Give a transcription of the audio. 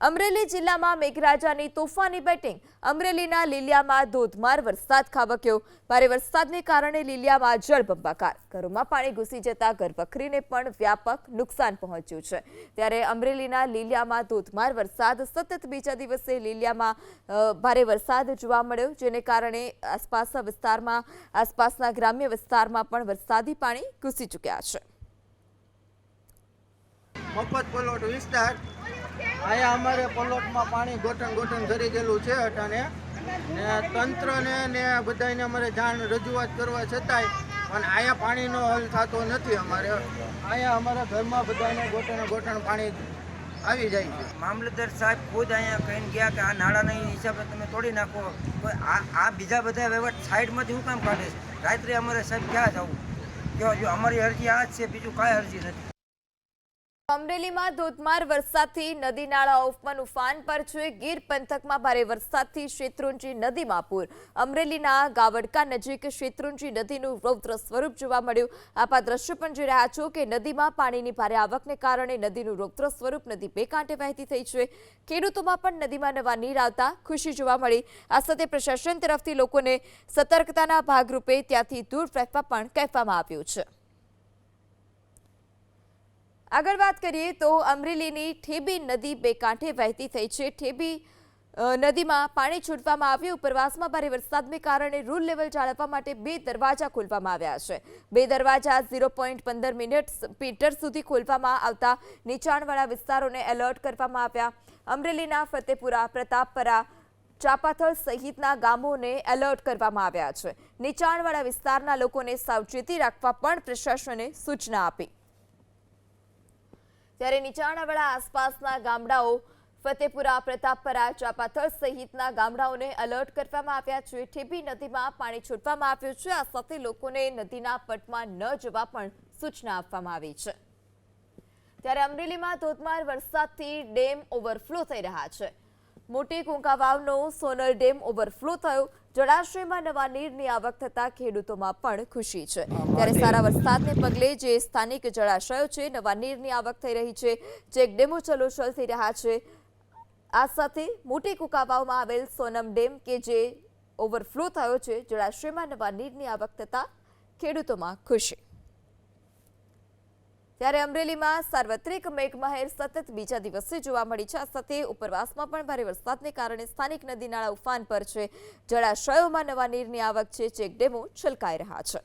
અમરેલી જિલ્લામાં મેઘરાજાની તોફાની બેટિંગ। અમરેલીના લીલિયામાં ધોધમાર વરસાદ ખાબક્યો। ભારે વરસાદને કારણે લીલિયામાં જળબંબાકાર। ઘરોમાં પાણી ઘૂસી જતા ઘરવખરીને પણ વ્યાપક નુકસાન પહોંચ્યું છે। ત્યારે અમરેલીના લીલિયામાં ધોધમાર વરસાદ સતત બીજા દિવસે લીલિયામાં ભારે વરસાદ જોવા મળ્યો, જેને કારણે આસપાસના ગ્રામ્ય વિસ્તારમાં પણ વરસાદી પાણી ઘૂસી ચૂક્યા છે। મફત પલોટ વિસ્તાર અહીંયા અમારે પલોટમાં પાણી ગોઠણ કરી ગયેલું છે અટાણે ને તંત્રને ને બધાને અમારે જાણ રજૂઆત કરવા છતાંય પણ અહીંયા પાણીનો હલ થતો નથી। અહીંયા અમારા ઘરમાં બધાને ગોઠણ પાણી આવી જાય છે। મામલતદાર સાહેબ ખુદ અહીંયા કહીને ગયા કે આ નાળાના હિસાબે તમે તોડી નાખો। આ બીજા બધા વહીવટ સાઈડમાંથી શું કામ કાઢે છે? રાત્રે અમારે સાહેબ ક્યાં જવું? જો અમારી અરજી આ જ છે, બીજું કાંઈ અરજી નથી। અમરેલીમાં ધોધમાર વરસાદથી નદી નાળાઓ પણ ઉફાન પર છે। ગીર પંથકમાં ભારે વરસાદથી શેત્રુંજી નદીમાં પૂર। અમરેલીના ગાવડકા નજીક શેત્રુંજી નદીનું રૌદ્ર સ્વરૂપ જોવા મળ્યું। આપ આ દ્રશ્ય પણ જોઈ રહ્યા છો કે નદીમાં પાણીની ભારે આવકને કારણે નદીનું રૌદ્ર સ્વરૂપ નદી બે કાંઠે વહેતી થઈ છે। ખેડૂતોમાં પણ નદીમાં નવા નીર આવતા ખુશી જોવા મળી। આ સાથે પ્રશાસન તરફથી લોકોને સતર્કતાના ભાગરૂપે ત્યાંથી દૂર રહેવા પણ કહેવામાં આવ્યું છે। આગળ વાત કરીએ તો અમરેલીની ઠેબી નદી બે કાંઠે વહેતી થઈ છે। ઠેબી નદીમાં પાણી છોડવામાં આવ્યું। ઉપરવાસમાં ભારે વરસાદને કારણે રૂલ લેવલ જાળવવા માટે 2 દરવાજા ખોલવામાં આવ્યા છે। 2 દરવાજા 0.15 મીટર સુધી ખોલવામાં આવતા નીચાણવાળા વિસ્તારોને એલર્ટ કરવામાં આવ્યા। અમરેલીના ફતેપુરા, પ્રતાપપરા, ચાપાથળ સહિતના ગામોને એલર્ટ કરવામાં આવ્યા છે। નીચાણવાળા વિસ્તારના લોકોને સાવચેતી રાખવા પણ પ્રશાસને સૂચના આપી। ત્યારે નીચાણવાળા આસપાસના ગામડાઓ ફતેપુરા, પ્રતાપપરા, ચાપાથળ સહિતના ગામડાઓને એલર્ટ કરવામાં આવ્યા છે। ઠેબી નદીમાં પાણી છોડવામાં આવ્યું છે। આ સાથે લોકોને નદીના પટમાં ન જવા પણ સૂચના આપવામાં આવી છે। ત્યારે અમરેલીમાં ધોધમાર વરસાદથી ડેમ ઓવરફ્લો થઈ રહ્યા છે। મોટી કુંકાવાવનો સોનલ ડેમ ઓવરફ્લો થયો। જળાશયમાં નવા નીરની આવક થતા ખેડૂતોમાં પણ ખુશી છે। ત્યારે સારા વરસાદને પગલે જે સ્થાનિક જળાશયો છે, નવા નીરની આવક થઈ રહી છે। ચેકડેમો ચલોચલ થઈ રહ્યા છે। આ સાથે મોટી કુંકાવાવમાં આવેલ સોનમ ડેમ કે જે ઓવરફ્લો થયો છે, જળાશયમાં નવા નીરની આવક થતા ખેડૂતોમાં ખુશી। ત્યારે અમરેલીમાં સાર્વત્રિક મેઘમહેર સતત બીજા દિવસે જોવા મળી છે। આ સાથે ઉપરવાસમાં પણ ભારે વરસાદને કારણે સ્થાનિક નદી નાળા ઉફાન પર છે। જળાશયોમાં નવા નીરની આવક છે। ચેકડેમો છલકાઈ રહ્યા છે।